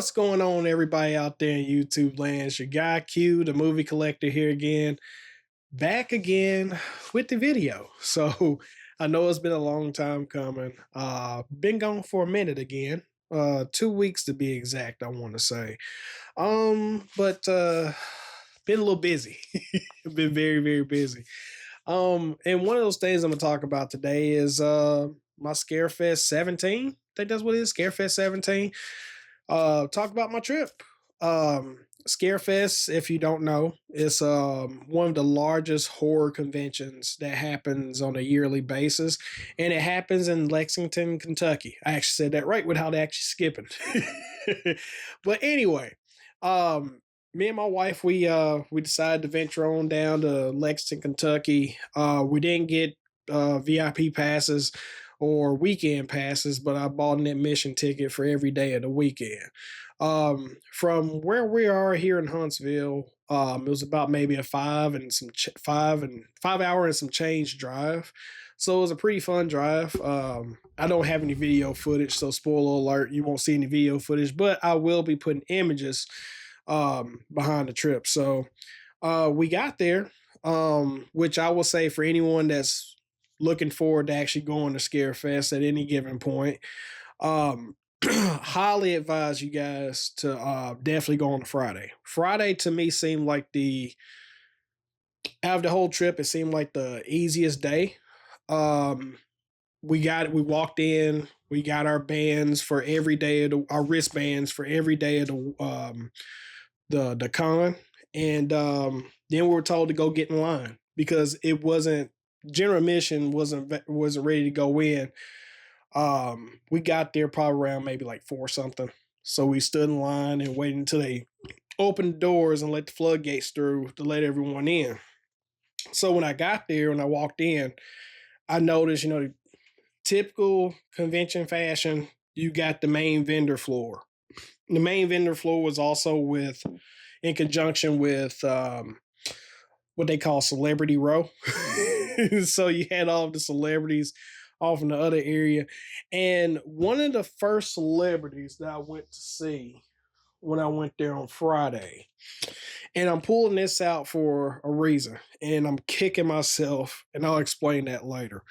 What's going on, everybody out there in YouTube land? It's your guy Q, the movie collector, here again, back again with the video. So I know it's been a long time coming. Been gone for a minute again. 2 weeks to be exact, I want to say. But been a little busy. Been very, very busy. And one of those things I'm gonna talk about today is my Scarefest 17. I think that's what it is, Scarefest 17. Talk about my trip. Scarefest, if you don't know, is one of the largest horror conventions that happens on a yearly basis, and it happens in Lexington, Kentucky. I actually said that right without actually skipping. But anyway, me and my wife we decided to venture on down to Lexington, Kentucky. We didn't get VIP passes or weekend passes, but I bought an admission ticket for every day of the weekend. From where we are here in Huntsville, it was about maybe a 5 hour and some change drive. So it was a pretty fun drive. I don't have any video footage, so spoiler alert, you won't see any video footage, but I will be putting images behind the trip. So we got there, which I will say for anyone that's looking forward to actually going to Scarefest at any given point. Highly advise you guys to definitely go on a Friday. Friday to me seemed like out of the whole trip, it seemed like the easiest day. We walked in, we got our bands for every day of our wristbands for every day of the con, and then we were told to go get in line because it wasn't general admission wasn't ready to go in. We got there probably around maybe like 4 something. So we stood in line and waited until they opened the doors and let the floodgates through to let everyone in. So when I got there, when I walked in, I noticed, typical convention fashion, you got the main vendor floor. The main vendor floor was also in conjunction with what they call Celebrity Row. So you had all of the celebrities off in the other area. And one of the first celebrities that I went to see when I went there on Friday, and I'm pulling this out for a reason, and I'm kicking myself, and I'll explain that later.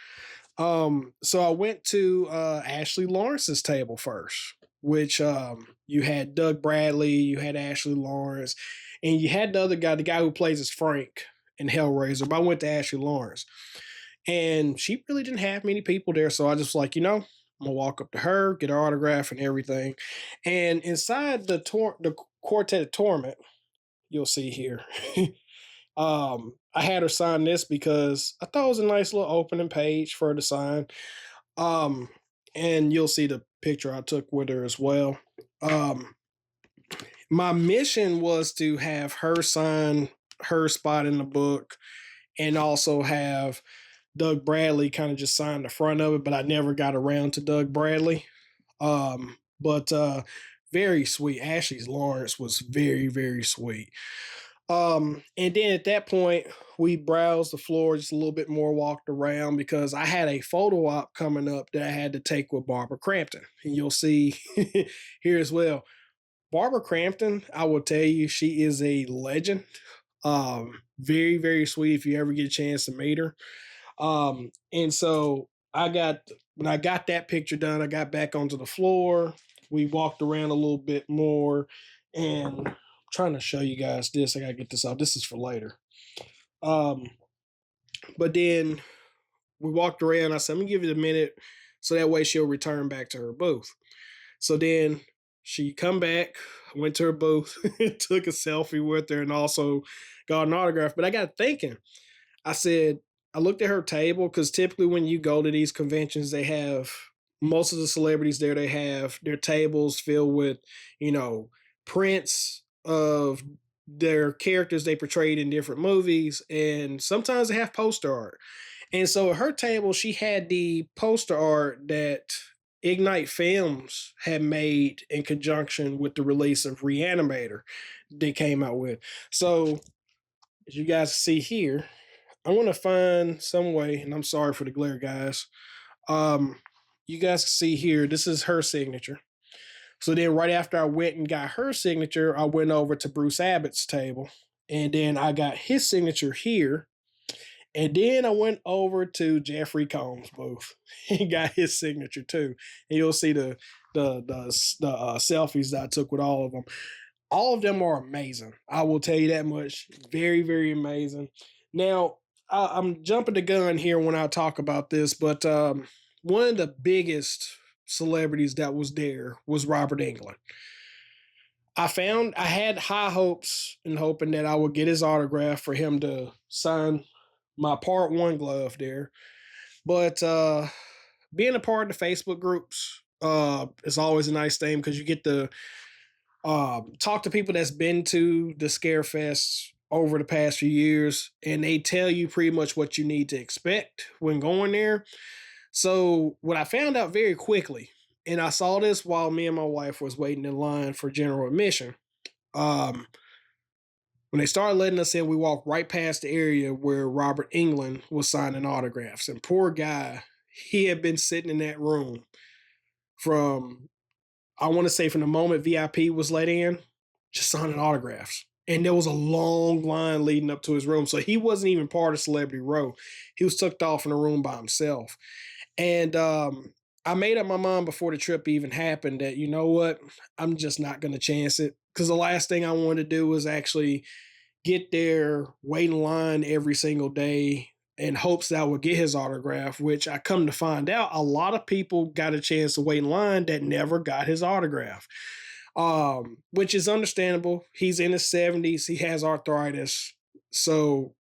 So I went to Ashley Lawrence's table first, which you had Doug Bradley, you had Ashley Lawrence, and you had the other guy, the guy who plays as Frank in Hellraiser. But I went to Ashley Lawrence, and she really didn't have many people there. So I just like, I'm gonna walk up to her, get her autograph and everything. And inside the Quartet of Torment, you'll see here. I had her sign this because I thought it was a nice little opening page for her to sign. And you'll see the picture I took with her as well. My mission was to have her sign her spot in the book and also have Doug Bradley kind of just sign the front of it, but I never got around to Doug Bradley. But very sweet. Ashley Lawrence was very, very sweet. And then at that point, we browsed the floor just a little bit more, walked around because I had a photo op coming up that I had to take with Barbara Crampton. And you'll see here as well. Barbara Crampton, I will tell you, she is a legend. Very, very sweet if you ever get a chance to meet her. And so when I got that picture done, I got back onto the floor. We walked around a little bit more, and I'm trying to show you guys this. I gotta get this out. This is for later. But then we walked around. I said, let me give it a minute so that way she'll return back to her booth. So then she come back, went to her booth, took a selfie with her, and also got an autograph. But I got thinking, I looked at her table because typically when you go to these conventions, they have most of the celebrities there. They have their tables filled with, prints of their characters they portrayed in different movies. And sometimes they have poster art. And so at her table, she had the poster art that Ignite Films had made in conjunction with the release of Reanimator they came out with. So as you guys see here, I want to find some way, and I'm sorry for the glare, guys. You guys can see here, this is her signature. So then right after I went and got her signature, I went over to Bruce Abbott's table. And then I got his signature here. And then I went over to Jeffrey Combs' booth and got his signature too. And you'll see the selfies that I took with all of them. All of them are amazing. I will tell you that much. Very, very amazing. Now, I'm jumping the gun here when I talk about this, but one of the biggest celebrities that was there was Robert Englund. I had high hopes and hoping that I would get his autograph for him to sign my part one glove there. But being a part of the Facebook groups is always a nice thing because you get to talk to people that's been to the Scarefest over the past few years, and they tell you pretty much what you need to expect when going there. So what I found out very quickly, and I saw this while me and my wife was waiting in line for general admission. Um, when they started letting us in, we walked right past the area where Robert Englund was signing autographs. And poor guy, he had been sitting in that room from, I want to say, from the moment VIP was let in, just signing autographs. And there was a long line leading up to his room. So he wasn't even part of Celebrity Row. He was tucked off in a room by himself. And I made up my mind before the trip even happened that, you know what, I'm just not going to chance it. Because the last thing I wanted to do was actually get there, wait in line every single day in hopes that I would get his autograph, which I come to find out a lot of people got a chance to wait in line that never got his autograph, which is understandable. He's in his 70s. He has arthritis. So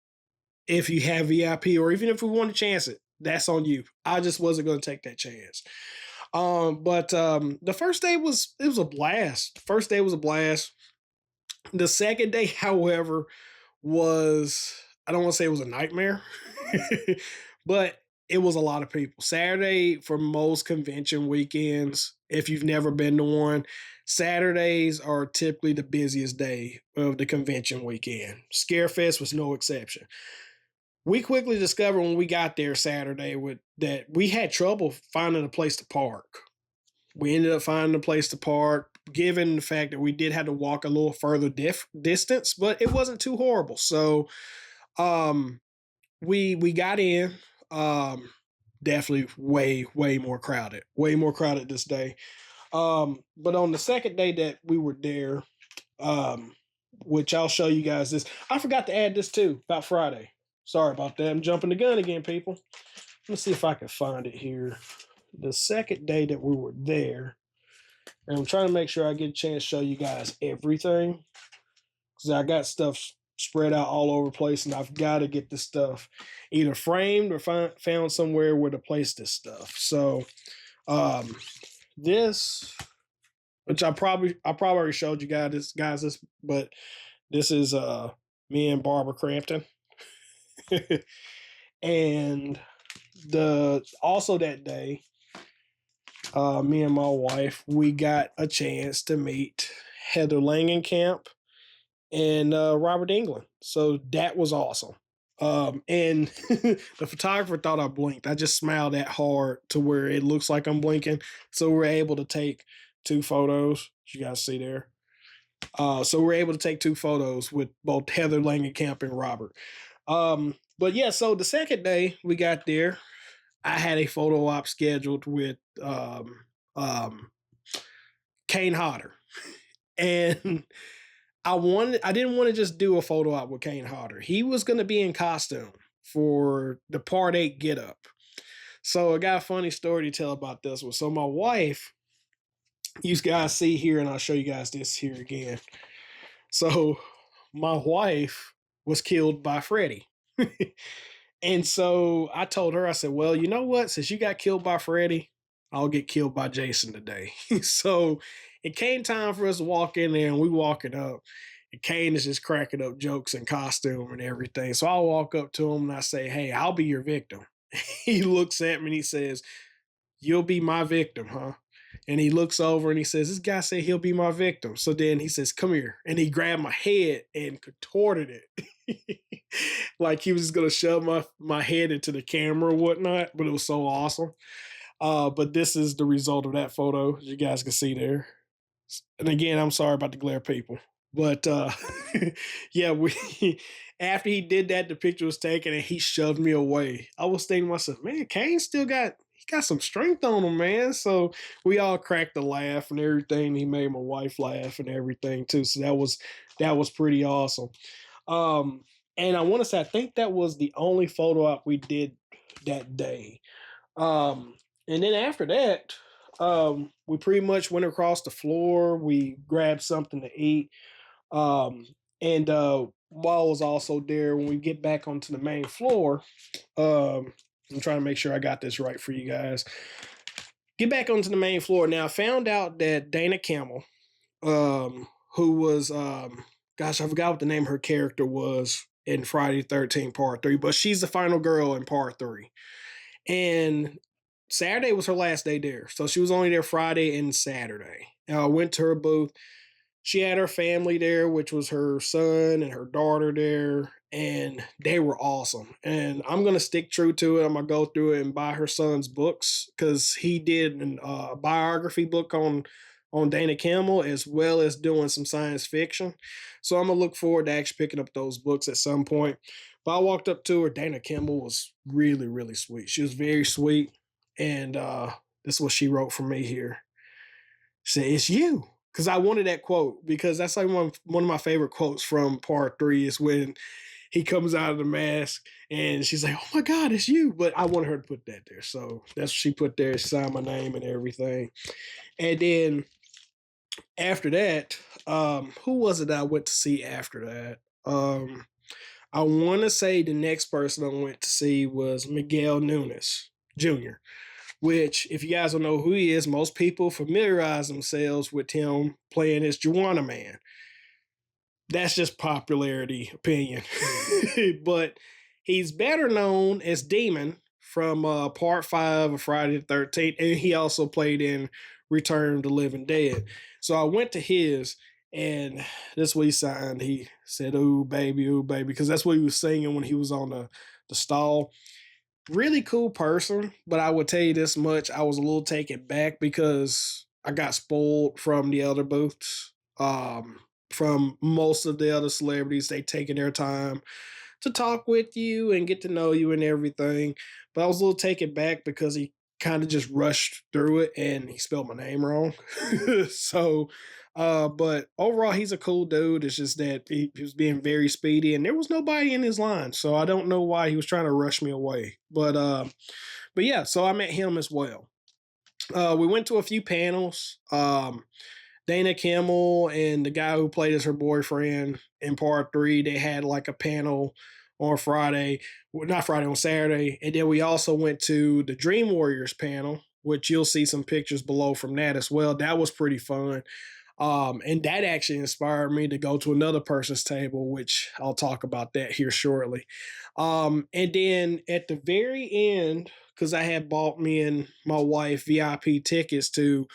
if you have VIP or even if we want to chance it, that's on you. I just wasn't going to take that chance. But the first day it was a blast. First day was a blast. The second day, however, was, I don't want to say it was a nightmare, but it was a lot of people. Saturday, for most convention weekends, if you've never been to one, Saturdays are typically the busiest day of the convention weekend. Scarefest was no exception. We quickly discovered when we got there Saturday that we had trouble finding a place to park. We ended up finding a place to park, given the fact that we did have to walk a little further distance, but it wasn't too horrible. So we got in. Definitely way more crowded. Way more crowded this day. But on the second day that we were there, which I'll show you guys this. I forgot to add this too about Friday. Sorry about that. I'm jumping the gun again, people. Let's see if I can find it here. The second day that we were there, and I'm trying to make sure I get a chance to show you guys everything because I got stuff spread out all over the place, and I've got to get this stuff either framed or found somewhere where to place this stuff. So this, which I probably already showed you guys this, but this is me and Barbara Crampton. And also that day, me and my wife, we got a chance to meet Heather Langenkamp and Robert Englund. So that was awesome. And the photographer thought I blinked. I just smiled that hard to where it looks like I'm blinking. So we're able to take 2 photos. You guys see there. So we're able to take 2 photos with both Heather Langenkamp and Robert. But yeah, so the second day we got there, I had a photo op scheduled with Kane Hodder. And I didn't want to just do a photo op with Kane Hodder. He was going to be in costume for the Part 8 get up. So I got a funny story to tell about this one. So my wife, you guys see here, and I'll show you guys this here again. So my wife was killed by Freddy. And so I told her, I said, well, you know what? Since you got killed by Freddy, I'll get killed by Jason today. So it came time for us to walk in there, and we walking up. And Kane is just cracking up jokes in costume and everything. So I walk up to him and I say, hey, I'll be your victim. He looks at me and he says, you'll be my victim, huh? And he looks over and he says, this guy said he'll be my victim. So then he says, come here. And he grabbed my head and contorted it. Like he was just going to shove my head into the camera or whatnot. But it was so awesome. But this is the result of that photo, as you guys can see there. And again, I'm sorry about the glare, people. But yeah, we after he did that, the picture was taken and he shoved me away. I was thinking to myself, man, Kane still got some strength on him, man. So we all cracked a laugh and everything. He made my wife laugh and everything too. So that was pretty awesome. Um, and I want to say I think that was the only photo op we did that day. And then after that, we pretty much went across the floor. We grabbed something to eat. Um, and while I was also there, when we get back onto the main floor, I'm trying to make sure I got this right for you guys. Get back onto the main floor. Now, I found out that Dana Campbell, who was, gosh, I forgot what the name of her character was in Friday the 13th Part 3, but she's the final girl in Part 3. And Saturday was her last day there. So she was only there Friday and Saturday. I went to her booth. She had her family there, which was her son and her daughter there, and they were awesome. And I'm gonna stick true to it. I'm gonna go through it and buy her son's books because he did a biography book on Dana Campbell as well as doing some science fiction. So I'm gonna look forward to actually picking up those books at some point. But I walked up to her. Dana Campbell was really, really sweet. She was very sweet, and this is what she wrote for me here. She said, "It's you." Because I wanted that quote because that's like one of my favorite quotes from Part 3 is when he comes out of the mask and she's like, "Oh my God, it's you!" But I wanted her to put that there, so that's what she put there. She signed my name and everything. And then after that, who was it that I went to see after that? I want to say the next person I went to see was Miguel Nunes Jr., which, if you guys don't know who he is, most people familiarize themselves with him playing as Juana Man. That's just popularity opinion. But he's better known as Demon from Part 5 of Friday the 13th, and he also played in Return of the Living Dead. So I went to his, and this is what he signed. He said, ooh, baby," because that's what he was singing when he was on the stall. Really cool person, but I would tell you this much: I was a little taken back because I got spoiled from the other booths. From most of the other celebrities, they taking their time to talk with you and get to know you and everything. But I was a little taken back because he kind of just rushed through it and he spelled my name wrong. So, but overall, he's a cool dude. It's just that he was being very speedy and there was nobody in his line. So I don't know why he was trying to rush me away. But yeah, so I met him as well. We went to a few panels. Dana Kimmel and the guy who played as her boyfriend in Part 3, they had like a panel on Friday, well, not Friday, on Saturday. And then we also went to the Dream Warriors panel, which you'll see some pictures below from that as well. That was pretty fun. And that actually inspired me to go to another person's table, which I'll talk about that here shortly. And then at the very end, because I had bought me and my wife VIP tickets to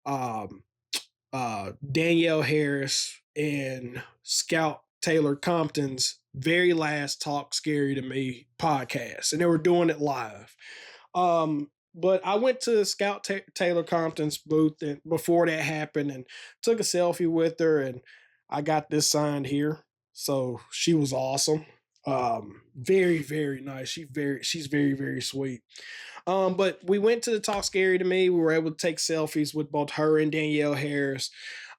um, Danielle Harris and Scout Taylor Compton's very last Talk Scary to Me podcast, and they were doing it live. But I went to Scout Taylor Compton's booth before that happened and took a selfie with her, and I got this signed here. So she was awesome. Very, very nice. She's very, very sweet. But we went to the Talk Scary to Me. We were able to take selfies with both her and Danielle Harris.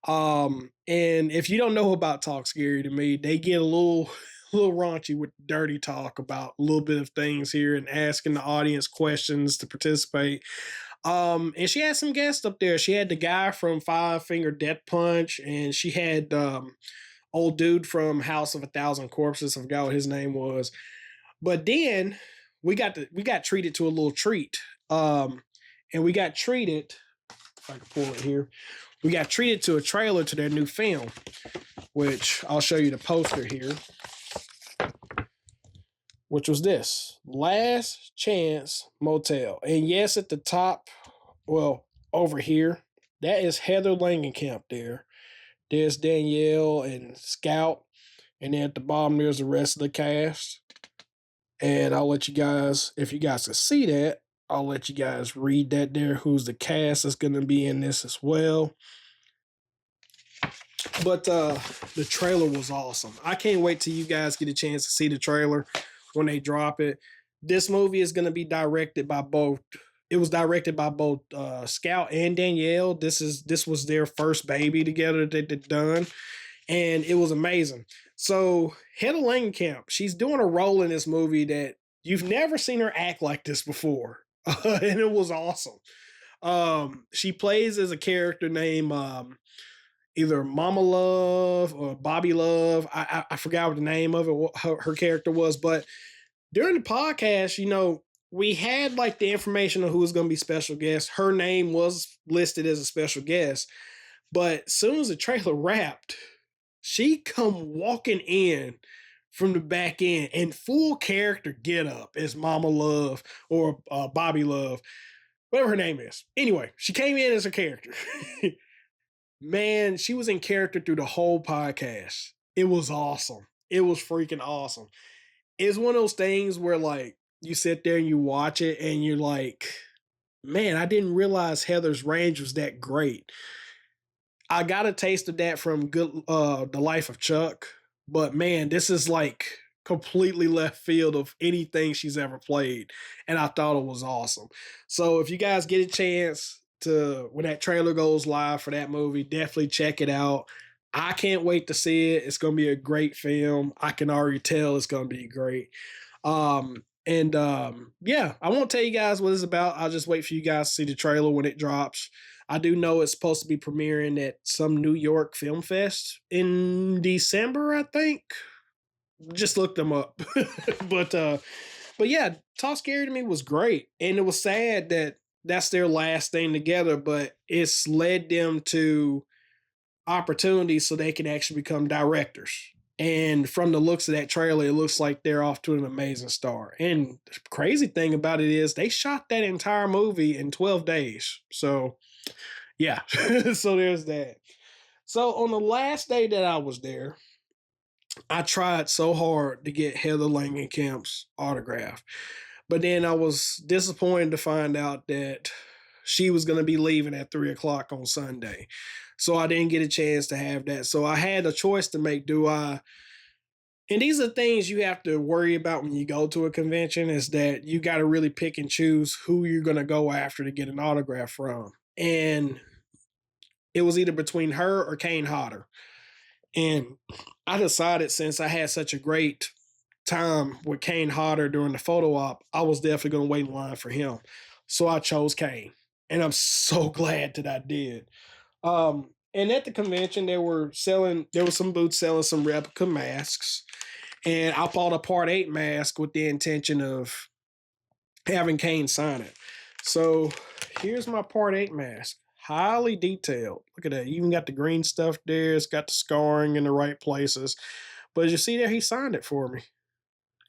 And if you don't know about Talk Scary to Me, they get a little raunchy with dirty talk about a little bit of things here and asking the audience questions to participate. And she had some guests up there. She had the guy from Five Finger Death Punch, and she had old dude from House of a Thousand Corpses. I forgot what his name was. But then we got treated to a little treat. And we got treated, if I can pull it here, we got treated to a trailer to their new film, which I'll show you the poster here, which was this, Last Chance Motel. And yes, at the top, well, over here, that is Heather Langenkamp there. There's Danielle and Scout. And then at the bottom, there's the rest of the cast. And I'll let you guys, if you guys can see that, I'll let you guys read that there, who's the cast that's going to be in this as well. But the trailer was awesome. I can't wait till you guys get a chance to see the trailer when they drop it. This movie is going to be directed by both. It was directed by both Scout and Danielle. This was their first baby together that they've done, and it was amazing. So Hedda Langenkamp, she's doing a role in this movie that you've never seen her act like this before, and it was awesome. She plays as a character named either Mama Love or Bobby Love. I forgot what the name of it, what her character was, but during the podcast, we had like the information on who was going to be special guest. Her name was listed as a special guest, but as soon as the trailer wrapped, she come walking in from the back end in full character get up as Mama Love or Bobby Love, whatever her name is. Anyway, she came in as a character. Man, she was in character through the whole podcast. It was awesome. It was freaking awesome. It's one of those things where like you sit there and you watch it and you're like, man, I didn't realize Heather's range was that great. I got a taste of that from The Life of Chuck, but man, this is like completely left field of anything she's ever played, and I thought it was awesome. So if you guys get a chance to when that trailer goes live for that movie, definitely check it out. I can't wait to see it. It's going to be a great film. I can already tell it's going to be great. Yeah, I won't tell you guys what it's about. I'll just wait for you guys to see the trailer when it drops. I do know it's supposed to be premiering at some New York Film Fest in December, I think. Just look them up. but uh but yeah, Talk Scary to Me was great. And it was sad that that's their last thing together, but it's led them to opportunities so they can actually become directors. And from the looks of that trailer, it looks like they're off to an amazing start. And the crazy thing about it is they shot that entire movie in 12 days. So, yeah. So there's that. So on the last day that I was there, I tried so hard to get Heather Langenkamp's autograph. But then I was disappointed to find out that she was going to be leaving at 3 o'clock on Sunday. So I didn't get a chance to have that. So I had a choice to make. And these are things you have to worry about when you go to a convention, is that you got to really pick and choose who you're going to go after to get an autograph from. And it was either between her or Kane Hodder. And I decided, since I had such a great time with Kane Hodder during the photo op, I was definitely going to wait in line for him. So I chose Kane. And I'm so glad that I did. And at the convention, there were some booths selling some replica masks. And I bought a Part 8 mask with the intention of having Kane sign it. So here's my Part 8 mask. Highly detailed. Look at that. You even got the green stuff there. It's got the scarring in the right places. But as you see there, he signed it for me.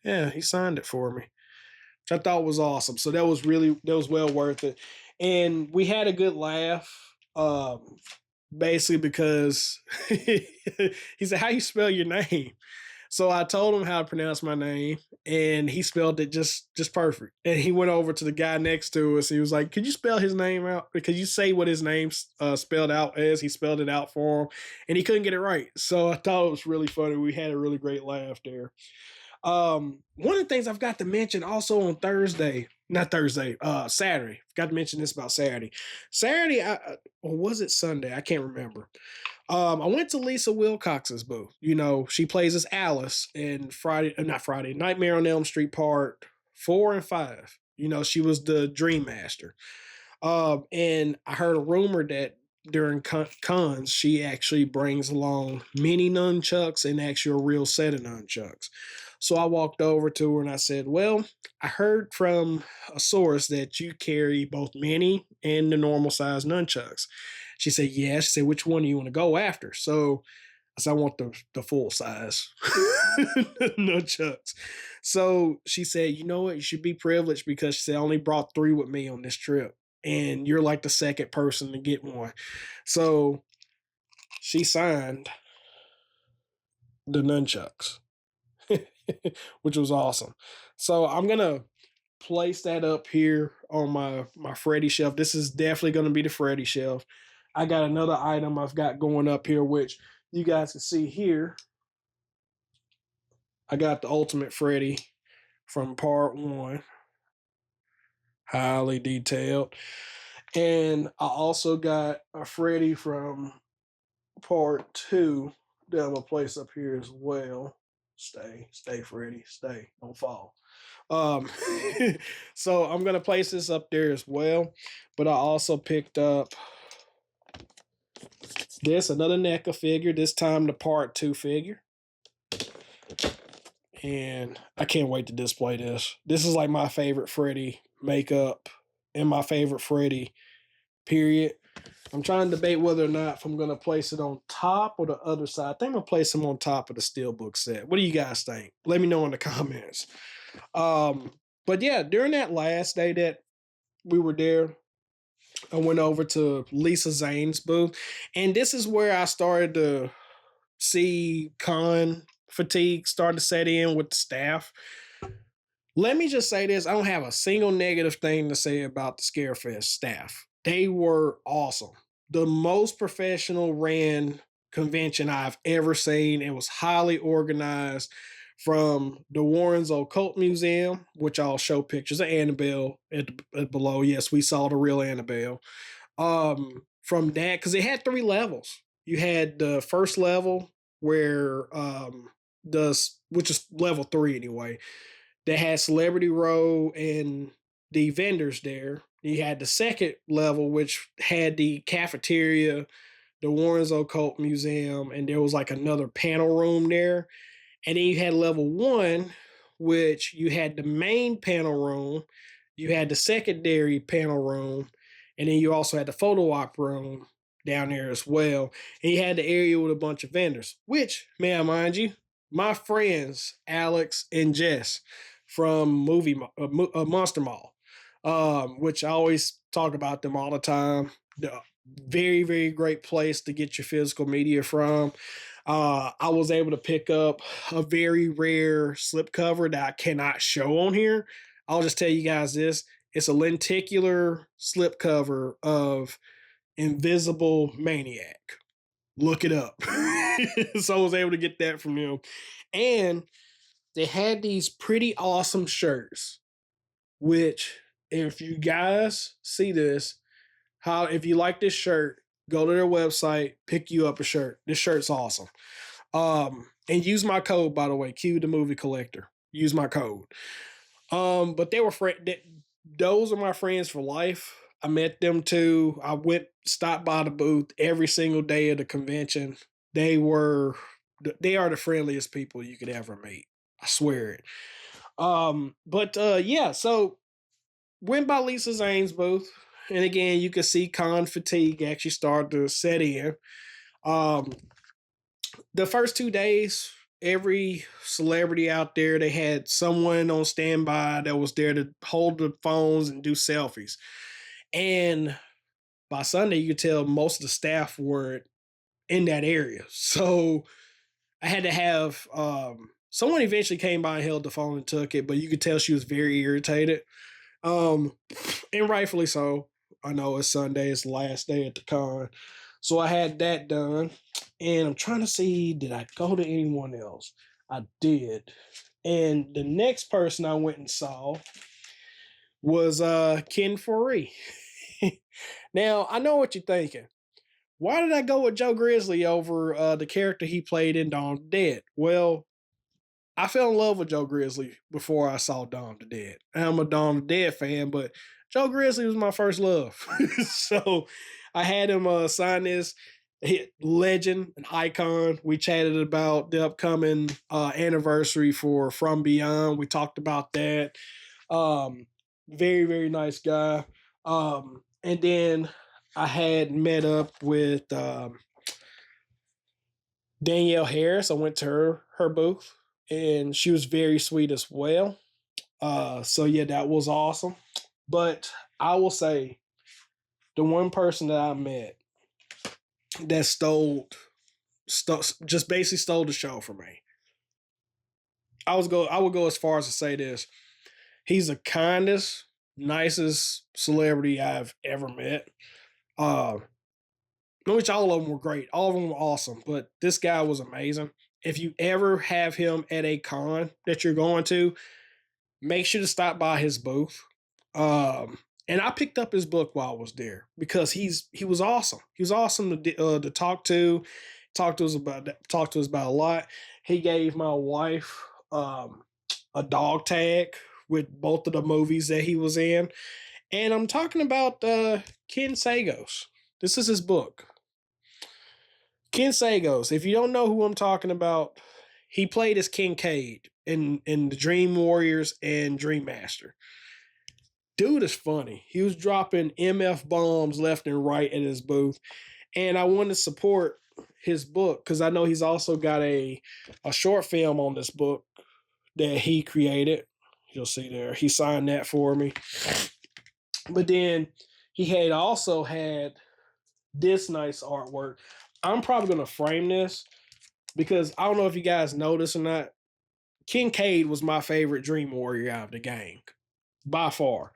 Yeah, he signed it for me, which I thought was awesome. So that was well worth it. And we had a good laugh. Basically because he said, "How you spell your name?" So I told him how to pronounce my name, and he spelled it just perfect. And he went over to the guy next to us. He was like, "Could you spell his name out? Could you say what his name spelled out as?" He spelled it out for him, and he couldn't get it right. So I thought it was really funny. We had a really great laugh there. One of the things I've got to mention also on Saturday. Forgot to mention this about Saturday. Saturday, or was it Sunday? I can't remember. I went to Lisa Wilcox's booth. She plays as Alice in Nightmare on Elm Street Part 4 and 5. She was the Dream Master. And I heard a rumor that during cons, she actually brings along mini nunchucks and actually a real set of nunchucks. So I walked over to her and I said, "Well, I heard from a source that you carry both mini and the normal size nunchucks." She said, "Yeah." She said, "Which one do you want to go after?" So I said, "I want the full size nunchucks." So she said, "You know what? You should be privileged," because she said, "I only brought 3 with me on this trip, and you're like the second person to get one." So she signed the nunchucks, which was awesome. So I'm gonna place that up here on my Freddy shelf. This is definitely gonna be the Freddy shelf. I got another item I've got going up here, which You guys can see here, I got the Ultimate Freddy from part 1, highly detailed. And I also got a Freddy from part 2 that I'm gonna place up here as well. Stay, Freddy, stay, don't fall. Um, so I'm gonna place this up there as well. But I also picked up this, another NECA figure, this time the part 2 figure. And I can't wait to display this. This is like my favorite Freddy makeup and my favorite Freddy, period. I'm trying to debate whether or not if I'm going to place it on top or the other side. I think I'm going to place them on top of the Steelbook set. What do you guys think? Let me know in the comments. But yeah, during that last day that we were there, I went over to Lisa Zane's booth. And this is where I started to see con fatigue start to set in with the staff. Let me just say this. I don't have a single negative thing to say about the Scarefest staff. They were awesome. The most professional ran convention I've ever seen. It was highly organized, from the Warren's Occult Museum, which I'll show pictures of Annabelle at below. Yes, we saw the real Annabelle. From that, because it had 3 levels. You had the first level where which is level 3 anyway, that had Celebrity Row and the vendors there. You had the second level, which had the cafeteria, the Warren's Occult Museum, and there was like another panel room there. And then you had level 1, which you had the main panel room, you had the secondary panel room, and then you also had the photo op room down there as well. And you had the area with a bunch of vendors, which, may I mind you, my friends Alex and Jess from Monster Mall, which I always talk about them all the time. Very, very great place to get your physical media from. I was able to pick up a very rare slipcover that I cannot show on here. I'll just tell you guys this. It's a lenticular slipcover of Invisible Maniac. Look it up. So I was able to get that from them. And they had these pretty awesome shirts, which, if you guys see this, if you like this shirt, go to their website, pick you up a shirt. This shirt's awesome. And use my code, by the way, Q the Movie Collector. Use my code. But they were those are my friends for life. I met them too. I stopped by the booth every single day of the convention. They are the friendliest people you could ever meet. I swear it. Yeah, so went by Lisa Zane's booth. And again, you can see con fatigue actually start to set in. The first 2 days, every celebrity out there, they had someone on standby that was there to hold the phones and do selfies. And by Sunday, you could tell most of the staff weren't in that area. So I had to have someone eventually came by and held the phone and took it, but you could tell she was very irritated. And rightfully so. I know it's Sunday, it's the last day at the con. So I had that done. And I'm trying to see, did I go to anyone else? I did. And the next person I went and saw was Ken Foree. Now, I know what you're thinking. Why did I go with Joe Grizzly over the character he played in Dawn of the Dead? Well, I fell in love with Joe Grizzly before I saw Dawn of the Dead. I'm a Dawn of the Dead fan, but Joe Grizzly was my first love. So I had him sign this legend, an icon. We chatted about the upcoming anniversary for From Beyond. We talked about that. Very, very nice guy. And then I had met up with Danielle Harris. I went to her booth, and she was very sweet as well. So yeah, that was awesome. But I will say, the one person that I met that just basically stole the show for me. I would go as far as to say this. He's the kindest, nicest celebrity I've ever met. which all of them were great. All of them were awesome, but this guy was amazing. If you ever have him at a con that you're going to, make sure to stop by his booth. And I picked up his book while I was there because he was awesome. He was awesome to talk to. Talk to us about a lot. He gave my wife a dog tag with both of the movies that he was in, and I'm talking about Ken Sagos. This is his book. Ken Sagos. If you don't know who I'm talking about, he played as Kincaid in the Dream Warriors and Dream Master. Dude is funny. He was dropping MF bombs left and right at his booth. And I wanted to support his book because I know he's also got a short film on this book that he created. You'll see there. He signed that for me. But then he had also had this nice artwork. I'm probably going to frame this because I don't know if you guys know this or not. Kincaid was my favorite Dream Warrior out of the gang by far.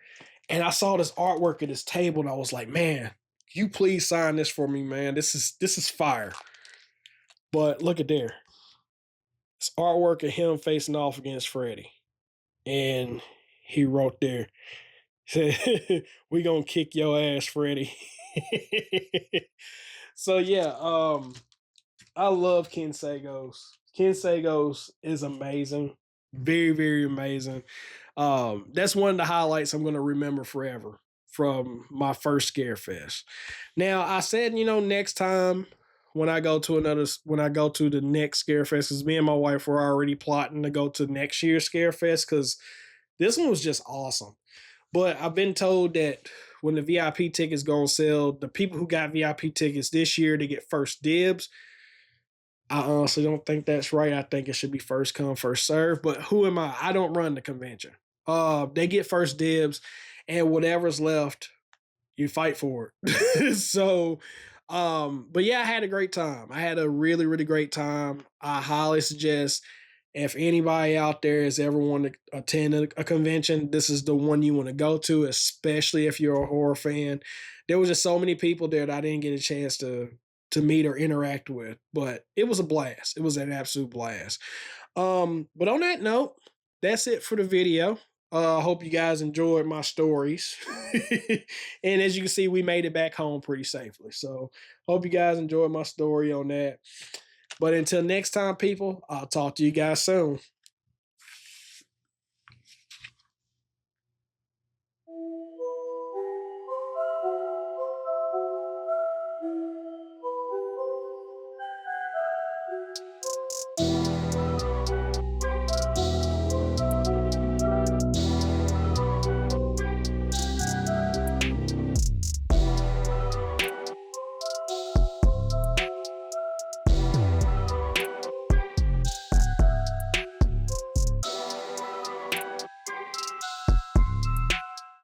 And I saw this artwork at his table and I was like, man, you please sign this for me, man. This is fire. But look at there. It's artwork of him facing off against Freddy. And he wrote there, we gonna kick your ass, Freddy. So yeah, I love Ken Sagos. Ken Sagos is amazing. Very, very amazing. That's one of the highlights I'm gonna remember forever from my first Scarefest. Now I said, next time when I go to the next Scarefest, because me and my wife were already plotting to go to next year's Scarefest because this one was just awesome. But I've been told that when the VIP tickets go on sale, the people who got VIP tickets this year, they get first dibs. I honestly don't think that's right. I think it should be first come, first serve. But who am I? I don't run the convention. They get first dibs, and whatever's left, you fight for it. So, but yeah, I had a great time. I had a really, really great time. I highly suggest if anybody out there has ever wanted to attend a convention, this is the one you want to go to, especially if you're a horror fan. There was just so many people there that I didn't get a chance to meet or interact with, but it was a blast. It was an absolute blast. But on that note, that's it for the video. I hope you guys enjoyed my stories. And as you can see, we made it back home pretty safely. So hope you guys enjoyed my story on that. But until next time, people, I'll talk to you guys soon.